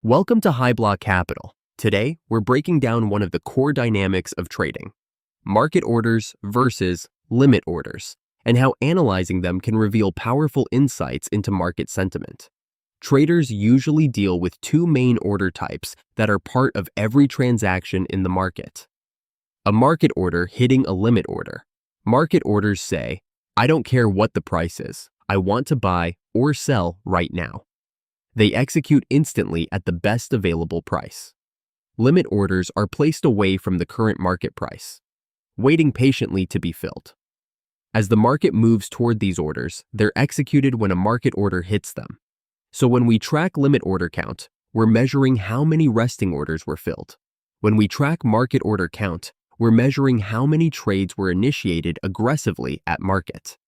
Welcome to Hyblock Capital. Today, we're breaking down one of the core dynamics of trading, market orders versus limit orders, and how analyzing them can reveal powerful insights into market sentiment. Traders usually deal with two main order types that are part of every transaction in the market. A market order hitting a limit order. Market orders say, I don't care what the price is, I want to buy or sell right now. They execute instantly at the best available price. Limit orders are placed away from the current market price, waiting patiently to be filled. As the market moves toward these orders, they're executed when a market order hits them. So when we track limit order count, we're measuring how many resting orders were filled. When we track market order count, we're measuring how many trades were initiated aggressively at market.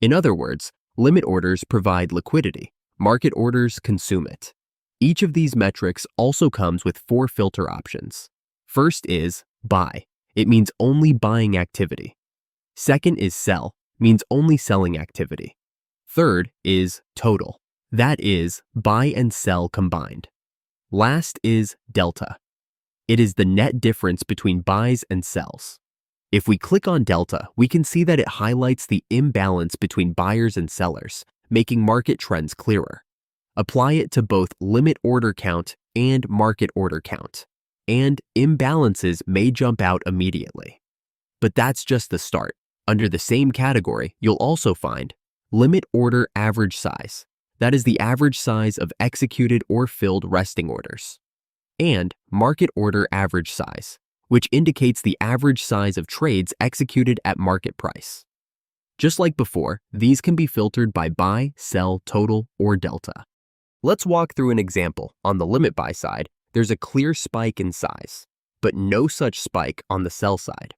In other words, limit orders provide liquidity. Market orders consume it. Each of these metrics also comes with four filter options. First is buy. It means only buying activity. Second is sell, means only selling activity. Third is total. That is buy and sell combined. Last is delta. It is the net difference between buys and sells. If we click on delta, we can see that it highlights the imbalance between buyers and sellers, making market trends clearer. Apply it to both limit order count and market order count, and imbalances may jump out immediately. But that's just the start. Under the same category, you'll also find limit order average size. That is the average size of executed or filled resting orders. And market order average size, which indicates the average size of trades executed at market price. Just like before, these can be filtered by buy, sell, total, or delta. Let's walk through an example. On the limit buy side, there's a clear spike in size, but no such spike on the sell side.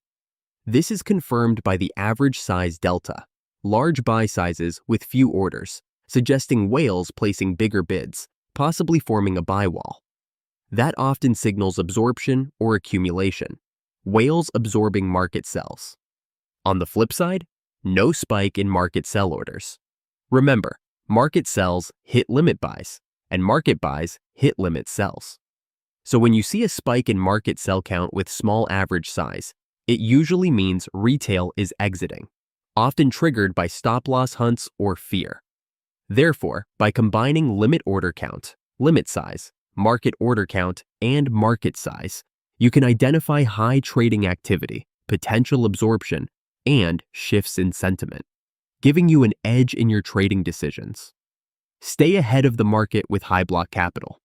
This is confirmed by the average size delta, large buy sizes with few orders, suggesting whales placing bigger bids, possibly forming a buy wall. That often signals absorption or accumulation, whales absorbing market sells. On the flip side, no spike in market sell orders. Remember, market sells hit limit buys, and market buys hit limit sells. So when you see a spike in market sell count with small average size, it usually means retail is exiting, often triggered by stop-loss hunts or fear. Therefore, by combining limit order count, limit size, market order count, and market size, you can identify high trading activity, potential absorption, and shifts in sentiment, giving you an edge in your trading decisions. Stay ahead of the market with Hyblock Capital.